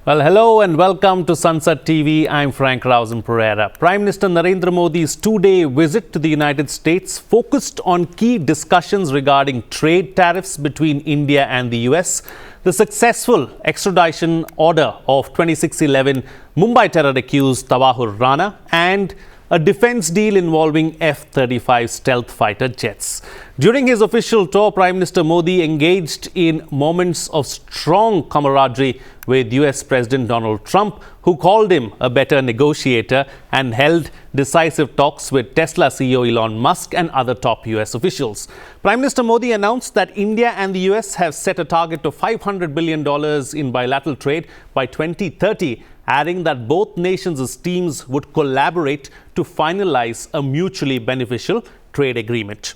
Well, hello and welcome to Sansad TV. I'm Frank Rausen Pereira. Prime Minister Narendra Modi's two-day visit to the United States focused on key discussions regarding trade tariffs between India and the US, the successful extradition order of 2611 Mumbai terror accused Tahawwur Rana, and a defense deal involving F-35 stealth fighter jets. During his official tour, Prime Minister Modi engaged in moments of strong camaraderie with US President Donald Trump, who called him a better negotiator, and held decisive talks with Tesla CEO Elon Musk and other top US officials. Prime Minister Modi announced that India and the US have set a target of $500 billion in bilateral trade by 2030, adding that both nations' teams would collaborate to finalize a mutually beneficial trade agreement.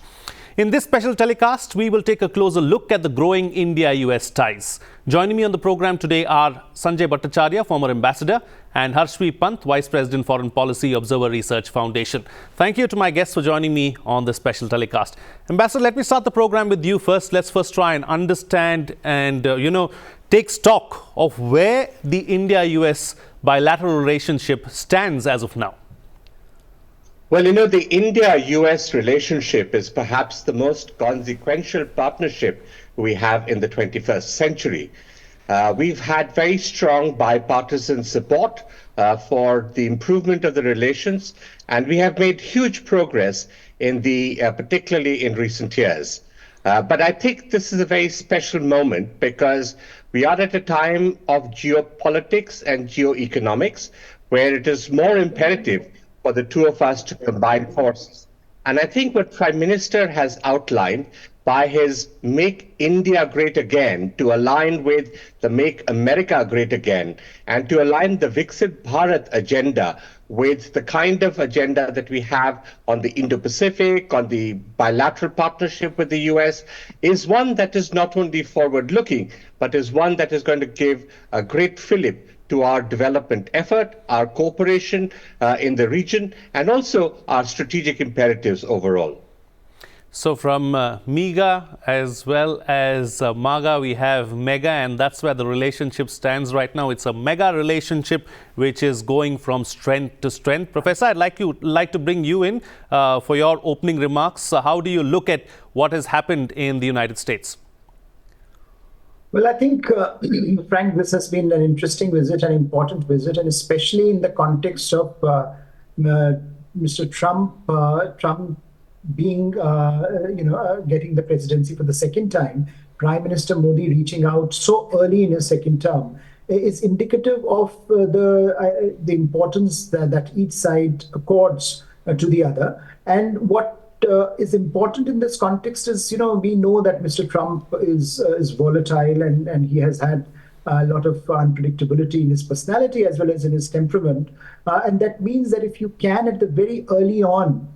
In this special telecast, we will take a closer look at the growing India-US ties. Joining me on the program today are Sanjay Bhattacharya, former ambassador, and Harshvi Pant, Vice President, Foreign Policy, Observer Research Foundation. Thank you to my guests for joining me on this special telecast. Ambassador, let me start the program with you first. Let's first try and understand and, take stock of where the India-US bilateral relationship stands as of now. Well, the India-US relationship is perhaps the most consequential partnership we have in the 21st century. We've had very strong bipartisan support for the improvement of the relations, and we have made huge progress particularly in recent years. But I think this is a very special moment because we are at a time of geopolitics and geoeconomics where it is more imperative for the two of us to combine forces. And I think what Prime Minister has outlined by his Make India Great Again, to align with the Make America Great Again, and to align the Viksit Bharat agenda with the kind of agenda that we have on the Indo-Pacific, on the bilateral partnership with the US, is one that is not only forward-looking, but is one that is going to give a great fillip to our development effort, our cooperation in the region, and also our strategic imperatives overall. So from MEGA as well as MAGA, we have MEGA, and that's where the relationship stands right now. It's a mega relationship which is going from strength to strength. Professor, I'd like to bring you in for your opening remarks. How do you look at what has happened in the United States? Well, I think, Frank, this has been an interesting visit, an important visit, and especially in the context of Mr. Trump being, getting the presidency for the second time. Prime Minister Modi reaching out so early in his second term is indicative of the importance that each side accords to the other. And what is important in this context is, we know that Mr. Trump is volatile and he has had a lot of unpredictability in his personality as well as in his temperament. And that means that if you can, at the very early on,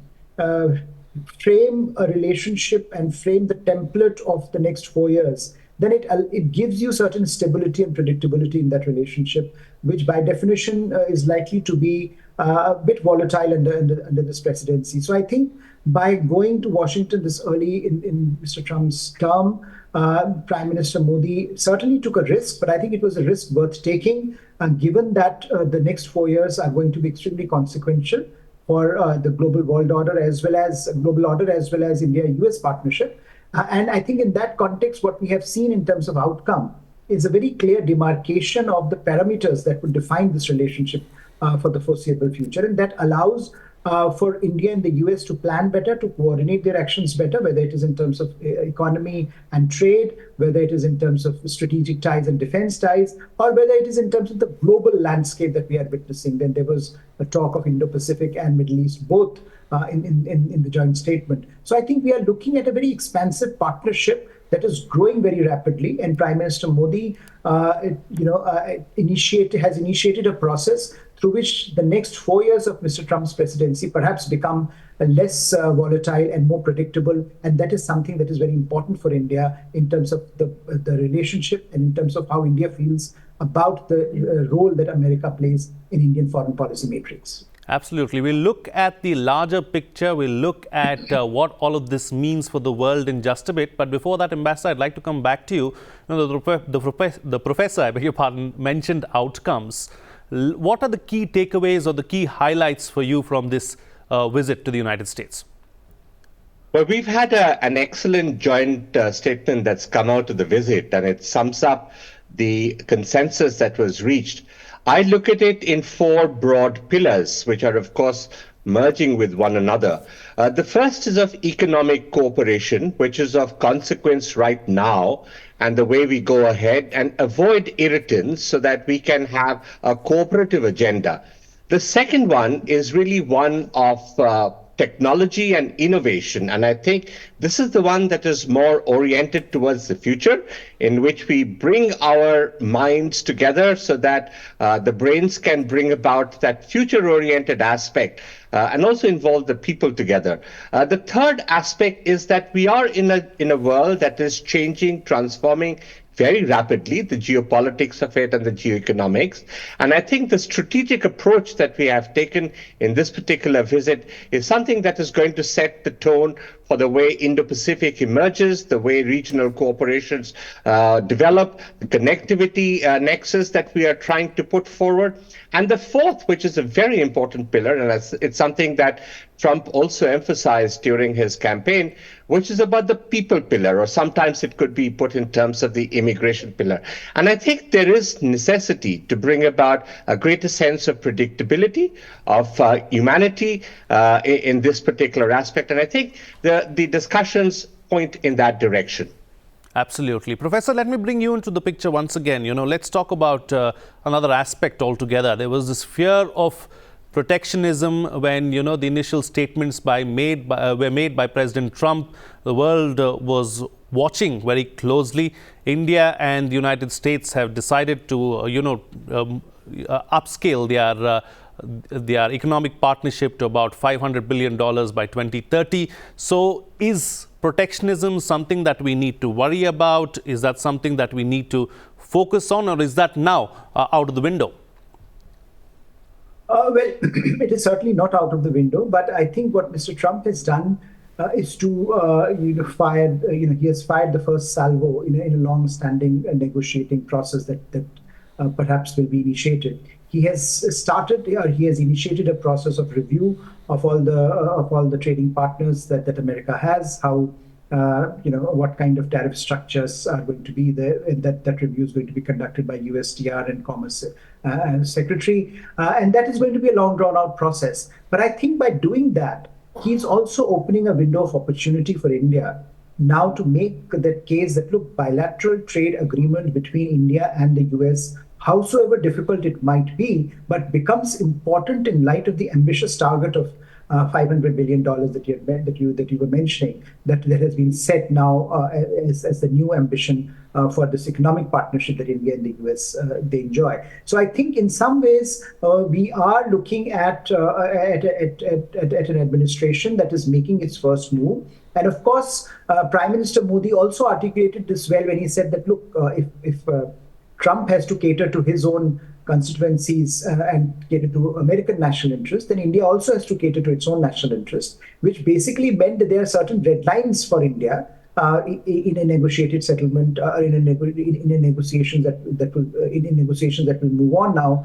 frame a relationship and frame the template of the next 4 years, then it gives you certain stability and predictability in that relationship, which by definition is likely to be a bit volatile under this presidency. So I think by going to Washington this early in Mr. Trump's term, Prime Minister Modi certainly took a risk, but I think it was a risk worth taking, given that the next 4 years are going to be extremely consequential for the global world order as well as India-US partnership. And I think in that context, what we have seen in terms of outcome is a very clear demarcation of the parameters that would define this relationship for the foreseeable future. And that allows for India and the US to plan better, to coordinate their actions better, whether it is in terms of economy and trade, whether it is in terms of strategic ties and defense ties, or whether it is in terms of the global landscape that we are witnessing. Then there was a talk of Indo-Pacific and Middle East, both in the joint statement. So I think we are looking at a very expansive partnership that is growing very rapidly, and Prime Minister Modi has initiated a process through which the next 4 years of Mr. Trump's presidency perhaps become less volatile and more predictable. And that is something that is very important for India in terms of the relationship and in terms of how India feels about the role that America plays in Indian foreign policy matrix. Absolutely. We'll look at the larger picture. We'll look at what all of this means for the world in just a bit. But before that, Ambassador, I'd like to come back to you. The professor, I beg your pardon, mentioned outcomes. What are the key takeaways or the key highlights for you from this visit to the United States? Well, we've had an excellent joint statement that's come out of the visit, and it sums up the consensus that was reached. I look at it in four broad pillars, which are, of course, merging with one another. The first is of economic cooperation, which is of consequence right now, and the way we go ahead and avoid irritants so that we can have a cooperative agenda. The second one is really one of technology and innovation. And I think this is the one that is more oriented towards the future, in which we bring our minds together so that the brains can bring about that future-oriented aspect and also involve the people together. The third aspect is that we are in a world that is changing, transforming very rapidly, the geopolitics of it and the geoeconomics. And I think the strategic approach that we have taken in this particular visit is something that is going to set the tone for the way Indo-Pacific emerges, the way regional cooperations develop, the connectivity nexus that we are trying to put forward. And the fourth, which is a very important pillar, and it's something that Trump also emphasized during his campaign, which is about the people pillar, or sometimes it could be put in terms of the immigration pillar. And I think there is necessity to bring about a greater sense of predictability, of humanity in this particular aspect. And I think the discussions point in that direction. Absolutely. Professor, let me bring you into the picture once again. Let's talk about another aspect altogether. There was this fear of protectionism when, the initial statements were made by President Trump. The world was watching very closely. India and the United States have decided to, upscale their economic partnership to about $500 billion by 2030. So is protectionism something that we need to worry about? Is that something that we need to focus on, or is that now out of the window? Well, it is certainly not out of the window, but I think what Mr. Trump has done is to, he has fired the first salvo in a long-standing negotiating process that perhaps will be initiated. He has initiated a process of review of all the trading partners that America has, how what kind of tariff structures are going to be there, and that review is going to be conducted by USTR and Commerce Secretary, and that is going to be a long drawn-out process. But I think by doing that, he's also opening a window of opportunity for India now to make the case that, look, bilateral trade agreement between India and the US, howsoever difficult it might be, but becomes important in light of the ambitious target of $500 billion that you were mentioning, that has been set now as the new ambition for this economic partnership that India and the US they enjoy. So I think in some ways we are looking at an administration that is making its first move. And of course, Prime Minister Modi also articulated this well when he said that, look, if Trump has to cater to his own constituencies and cater to American national interest, then India also has to cater to its own national interest, which basically meant that there are certain red lines for India in a negotiated settlement, in negotiations that will move on now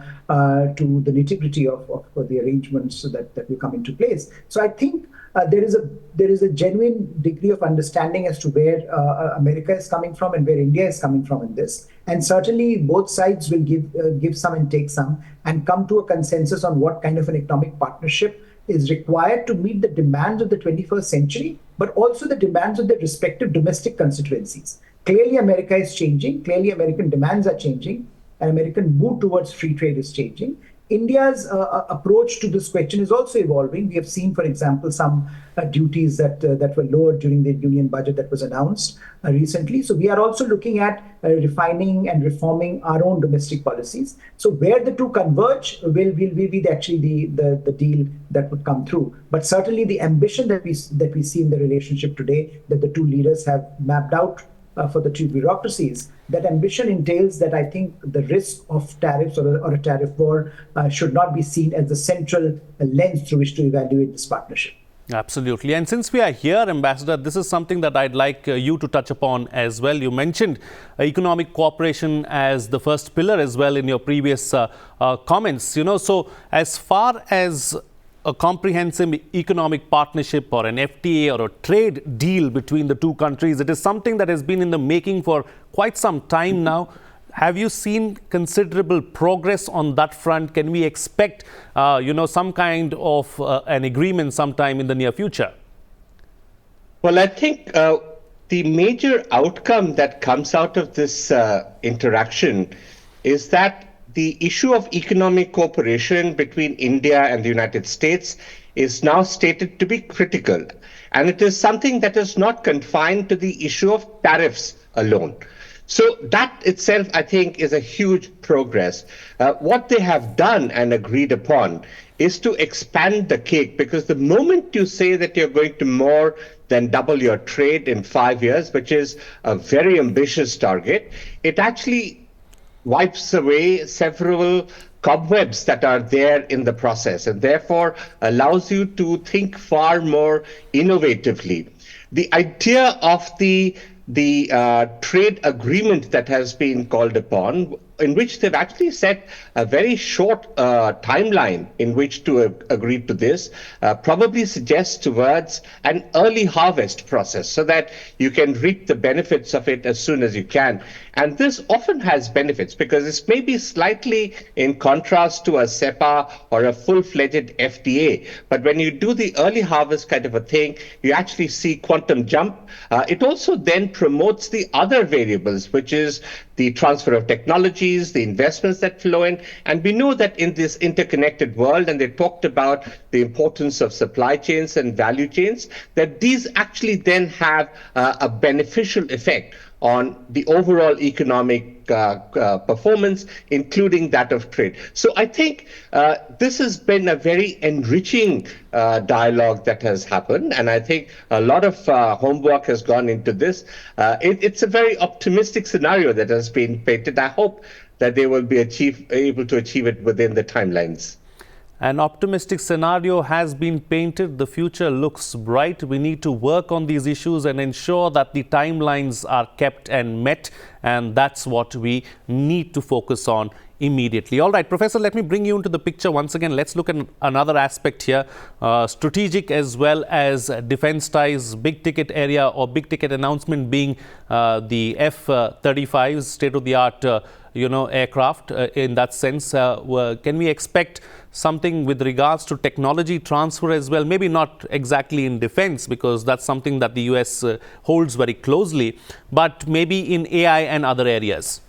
to the nitty-gritty of the arrangements that will come into place. So I think there is a genuine degree of understanding as to where America is coming from and where India is coming from in this. And certainly both sides will give some and take some and come to a consensus on what kind of an economic partnership is required to meet the demands of the 21st century, but also the demands of their respective domestic constituencies. Clearly, America is changing. Clearly, American demands are changing. And American mood towards free trade is changing. India's approach to this question is also evolving. We have seen, for example, some duties that were lowered during the union budget that was announced recently. So we are also looking at refining and reforming our own domestic policies. So where the two converge will be actually the deal that would come through. But certainly the ambition that we see in the relationship today, that the two leaders have mapped out for the two bureaucracies, that ambition entails that I think the risk of tariffs or a tariff war should not be seen as the central lens through which to evaluate this partnership. Absolutely. And since we are here, Ambassador, this is something that I'd like you to touch upon as well. You mentioned economic cooperation as the first pillar as well in your previous comments. So as far as a comprehensive economic partnership or an FTA or a trade deal between the two countries, it is something that has been in the making for quite some time now. Have you seen considerable progress on that front? Can we expect, some kind of an agreement sometime in the near future? Well, I think the major outcome that comes out of this interaction is that the issue of economic cooperation between India and the United States is now stated to be critical. And it is something that is not confined to the issue of tariffs alone. So that itself, I think, is a huge progress. What they have done and agreed upon is to expand the cake, because the moment you say that you're going to more than double your trade in 5 years, which is a very ambitious target, it actually wipes away several cobwebs that are there in the process, and therefore allows you to think far more innovatively. The idea of the trade agreement that has been called upon, in which they've actually set a very short timeline in which to agree to this, probably suggests towards an early harvest process so that you can reap the benefits of it as soon as you can. And this often has benefits because it's maybe slightly in contrast to a SEPA or a full-fledged FTA. But when you do the early harvest kind of a thing, you actually see quantum jump. It also then promotes the other variables, which is the transfer of technologies, the investments that flow in. And we know that in this interconnected world, and they talked about the importance of supply chains and value chains, that these actually then have a beneficial effect on the overall economic performance, including that of trade. So I think this has been a very enriching dialogue that has happened, and I think a lot of homework has gone into this. It's a very optimistic scenario that has been painted. I hope that they will be able to achieve it within the timelines. An optimistic scenario has been painted. The future looks bright. We need to work on these issues and ensure that the timelines are kept and met. And that's what we need to focus on immediately. All right, Professor, let me bring you into the picture once again. Let's look at another aspect here, strategic as well as defense ties, big ticket area or big ticket announcement being the F-35, state-of-the-art aircraft in that sense. Can we expect something with regards to technology transfer as well? Maybe not exactly in defense, because that's something that the US holds very closely, but maybe in AI and other areas.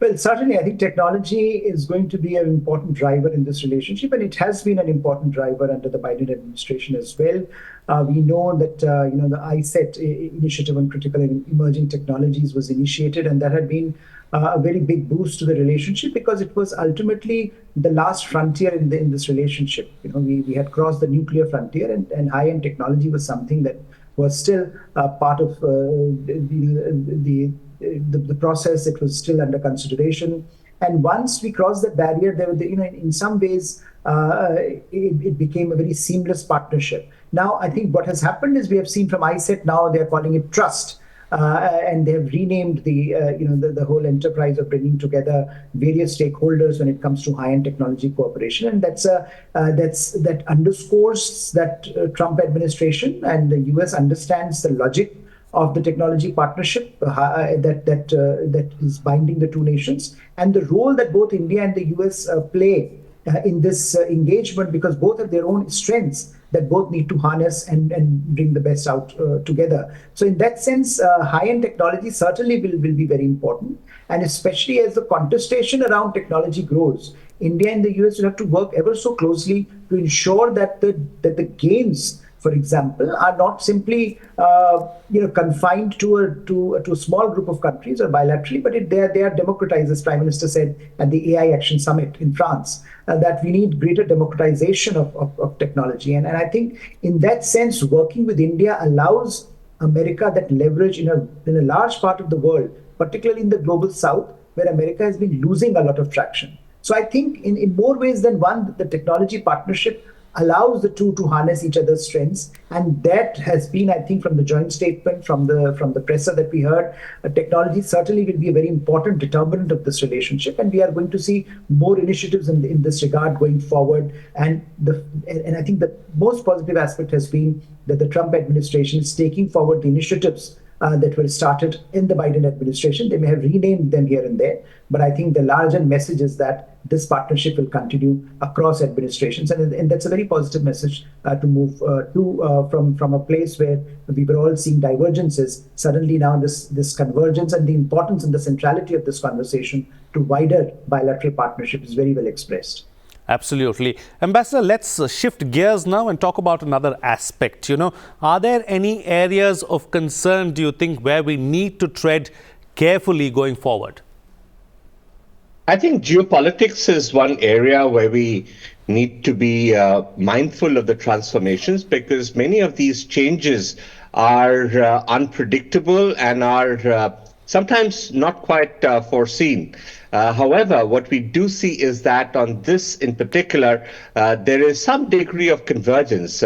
Well, certainly, I think technology is going to be an important driver in this relationship, and it has been an important driver under the Biden administration as well. We know that the ISET initiative on critical and emerging technologies was initiated, and that had been a very big boost to the relationship because it was ultimately the last frontier in this relationship. We had crossed the nuclear frontier, and high-end technology was something that was still part of the process. It was still under consideration, and once we crossed that barrier, there were in some ways it became a very seamless partnership. Now, I think what has happened is we have seen from ISET now they are calling it trust. And they have renamed the whole enterprise of bringing together various stakeholders when it comes to high-end technology cooperation, and that underscores that Trump administration and the US understands the logic of the technology partnership that is binding the two nations, and the role that both India and the US play in this engagement, because both have their own strengths that both need to harness and bring the best out together. So in that sense, high-end technology certainly will be very important. And especially as the contestation around technology grows, India and the US will have to work ever so closely to ensure that the gains, for example, are not simply confined to a small group of countries or bilaterally, but they are democratized, as Prime Minister said at the AI Action Summit in France, that we need greater democratization of technology. And I think in that sense, working with India allows America that leverage in a large part of the world, particularly in the global south, where America has been losing a lot of traction. So I think in more ways than one, the technology partnership allows the two to harness each other's strengths, and that has been, I think, from the joint statement, from the presser that we heard, technology certainly will be a very important determinant of this relationship, and we are going to see more initiatives in this regard going forward. And I think the most positive aspect has been that the Trump administration is taking forward the initiatives that were started in the Biden administration. They may have renamed them here and there, but I think the larger message is that this partnership will continue across administrations, and that's a very positive message to move from a place where we were all seeing divergences. Suddenly now this convergence and the importance and the centrality of this conversation to wider bilateral partnership is very well expressed. Absolutely. Ambassador, let's shift gears now and talk about another aspect. Are there any areas of concern, do you think, where we need to tread carefully going forward? I think geopolitics is one area where we need to be mindful of the transformations, because many of these changes are unpredictable and are sometimes not quite foreseen. However, what we do see is that on this in particular, there is some degree of convergence.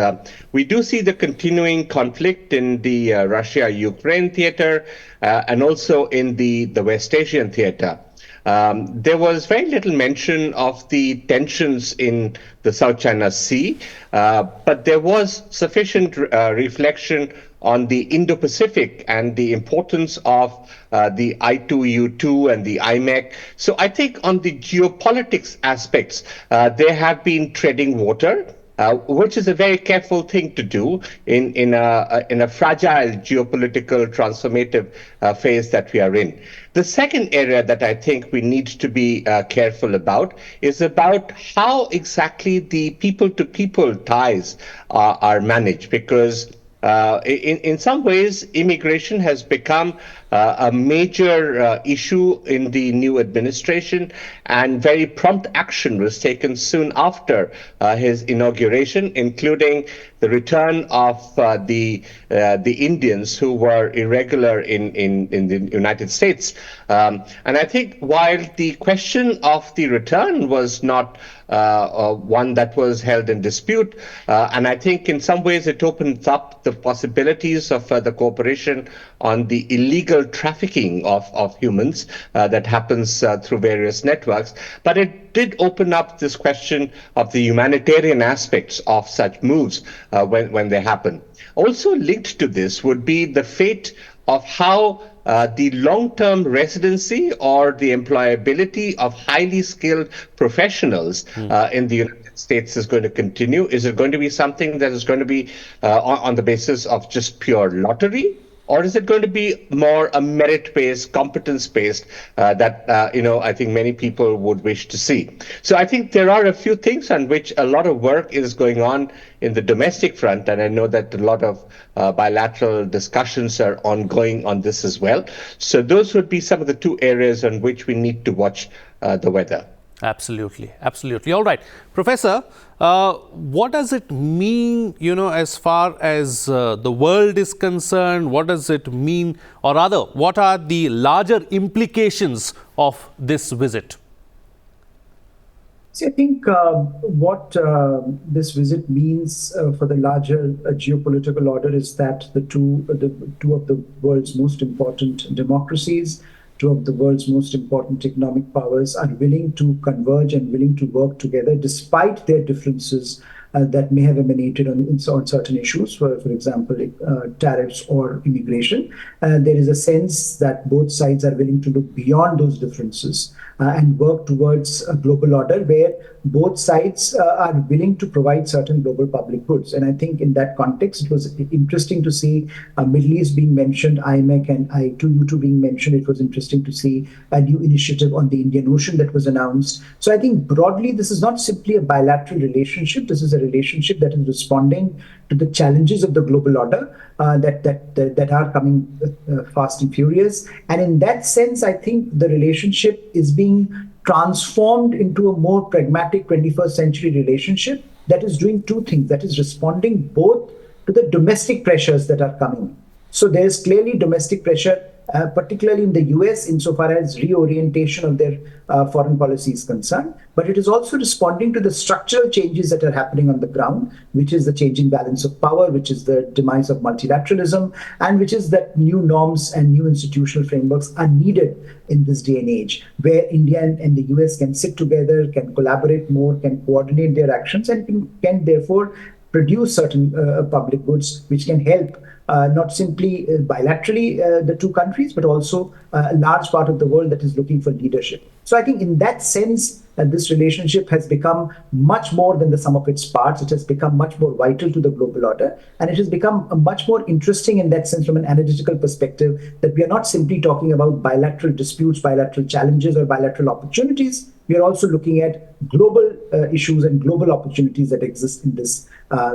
We do see the continuing conflict in the Russia-Ukraine theater and also in the West Asian theater. There was very little mention of the tensions in the South China Sea, but there was sufficient reflection on the Indo-Pacific and the importance of the I2U2 and the IMEC. So I think on the geopolitics aspects, they have been treading water, which is a very careful thing to do in a fragile geopolitical transformative phase that we are in. The second area that I think we need to be careful about is about how exactly the people-to-people ties are managed, because in some ways, immigration has become a major issue in the new administration, and very prompt action was taken soon after his inauguration, including the return of the Indians who were irregular in the United States. And I think while the question of the return was not one that was held in dispute, and I think in some ways it opens up the possibilities of further cooperation on the illegal trafficking of humans that happens through various networks. But it did open up this question of the humanitarian aspects of such moves when they happen. Also linked to this would be the fate of how the long-term residency or the employability of highly skilled professionals in the United States is going to continue. Is it going to be something that is going to be on the basis of just pure lottery? Or is it going to be more a merit-based, competence-based that, I think many people would wish to see? So I think there are a few things on which a lot of work is going on in the domestic front, and I know that a lot of bilateral discussions are ongoing on this as well. So those would be some of the two areas on which we need to watch the weather. Absolutely. Absolutely. All right. Professor, what does it mean, as far as the world is concerned? What does it mean, or rather, what are the larger implications of this visit? See, I think what this visit means for the larger geopolitical order is that the two of the world's most important democracies, two of the world's most important economic powers are willing to converge and willing to work together despite their differences that may have emanated on certain issues, for example, tariffs or immigration. There is a sense that both sides are willing to look beyond those differences and work towards a global order where both sides are willing to provide certain global public goods. And I think in that context, it was interesting to see Middle East being mentioned, IMEC and I2U2 being mentioned. It was interesting to see a new initiative on the Indian Ocean that was announced. So I think broadly, this is not simply a bilateral relationship. This is a relationship that is responding to the challenges of the global order that are coming fast and furious. And in that sense, I think the relationship is being transformed into a more pragmatic 21st century relationship that is doing two things, that is responding both to the domestic pressures that are coming. So there is clearly domestic pressure, particularly in the US, insofar as reorientation of their foreign policy is concerned. But it is also responding to the structural changes that are happening on the ground, which is the changing balance of power, which is the demise of multilateralism, and which is that new norms and new institutional frameworks are needed in this day and age, where India and the US can sit together, can collaborate more, can coordinate their actions, and can therefore produce certain public goods which can help not simply bilaterally the two countries, but also a large part of the world that is looking for leadership. So I think in that sense, this relationship has become much more than the sum of its parts. It has become much more vital to the global order, and it has become much more interesting in that sense from an analytical perspective, that we are not simply talking about bilateral disputes, bilateral challenges, or bilateral opportunities. We are also looking at global issues and global opportunities that exist in this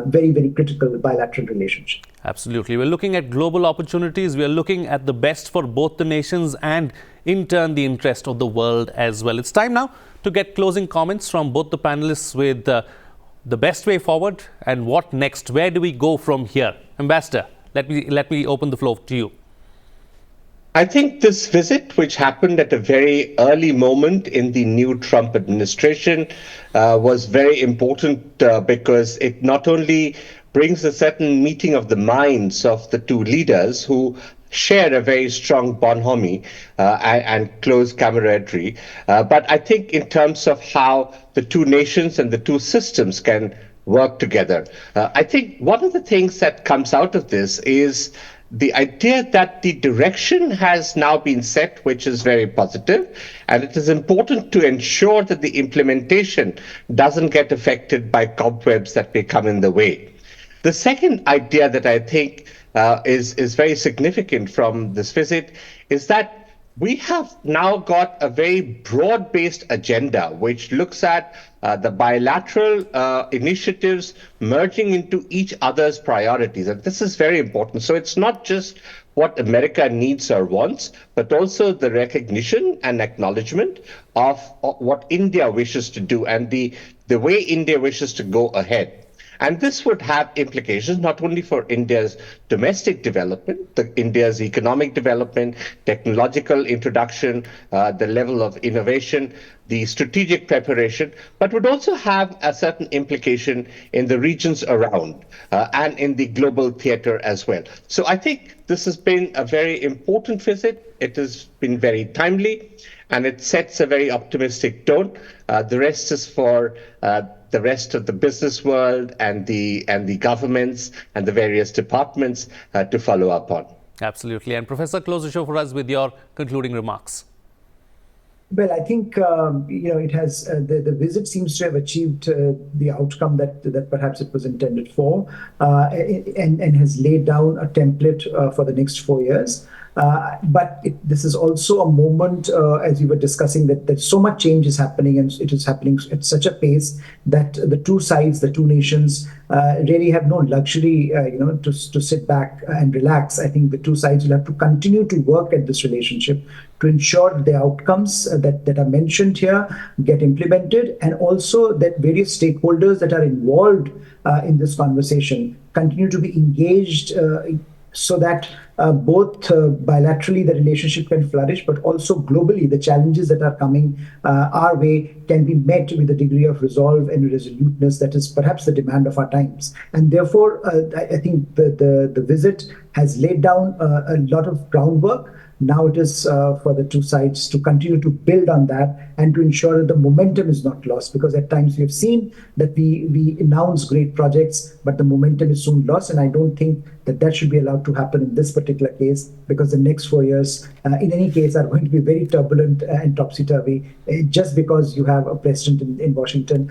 very, very critical bilateral relationship. Absolutely. We're looking at global opportunities. We are looking at the best for both the nations and, in turn, the interest of the world as well. It's time now to get closing comments from both the panelists with the best way forward and what next. Where do we go from here? Ambassador, let me open the floor to you. I think this visit, which happened at a very early moment in the new Trump administration, was very important because it not only brings a certain meeting of the minds of the two leaders who share a very strong bonhomie and close camaraderie, but I think in terms of how the two nations and the two systems can work together. I think one of the things that comes out of this is the idea that the direction has now been set, which is very positive, and it is important to ensure that the implementation doesn't get affected by cobwebs that may come in the way. The second idea that I think is very significant from this visit is that we have now got a very broad-based agenda which looks at the bilateral initiatives merging into each other's priorities. And this is very important. So it's not just what America needs or wants, but also the recognition and acknowledgement of what India wishes to do and the way India wishes to go ahead. And this would have implications not only for India's domestic development, India's economic development, technological introduction, the level of innovation, the strategic preparation, but would also have a certain implication in the regions around and in the global theater as well. So I think this has been a very important visit. It has been very timely, and it sets a very optimistic tone. The rest is for the rest of the business world and the governments and the various departments to follow up on. Absolutely. And Professor, close the show for us with your concluding remarks. Well, I think it has the visit seems to have achieved the outcome that perhaps it was intended for, and has laid down a template for the next 4 years. But this is also a moment, as we were discussing, that so much change is happening, and it is happening at such a pace that the two sides, the two nations, really have no luxury, to sit back and relax. I think the two sides will have to continue to work at this relationship to ensure that the outcomes that are mentioned here get implemented, and also that various stakeholders that are involved in this conversation continue to be engaged so that both bilaterally the relationship can flourish, but also globally the challenges that are coming our way can be met with a degree of resolve and resoluteness that is perhaps the demand of our times. And therefore, I think the visit has laid down a lot of groundwork. Now it is for the two sides to continue to build on that and to ensure that the momentum is not lost, because at times we have seen that we announce great projects, but the momentum is soon lost. And I don't think that should be allowed to happen in this particular case, because the next 4 years, in any case, are going to be very turbulent and topsy-turvy, just because you have a president in Washington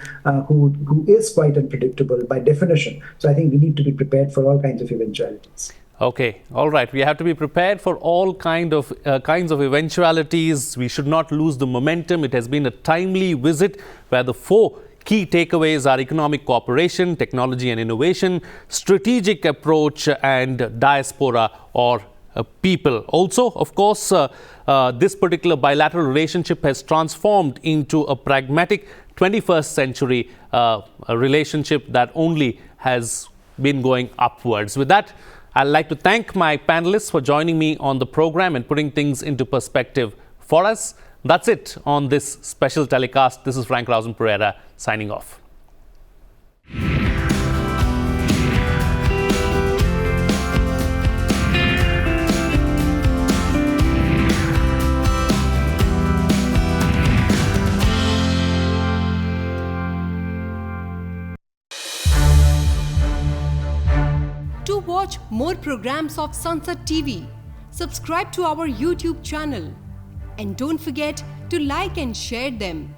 who is quite unpredictable by definition. So I think we need to be prepared for all kinds of eventualities. Okay, all right. We have to be prepared for all kinds of eventualities. We should not lose the momentum. It has been a timely visit where the 4 key takeaways are economic cooperation, technology and innovation, strategic approach, and diaspora or people. Also, of course, this particular bilateral relationship has transformed into a pragmatic 21st century relationship that only has been going upwards. With that, I'd like to thank my panelists for joining me on the program and putting things into perspective for us. That's it on this special telecast. This is Frank Rausen Pereira signing off. To watch more programs of Sansad TV, subscribe to our YouTube channel and don't forget to like and share them.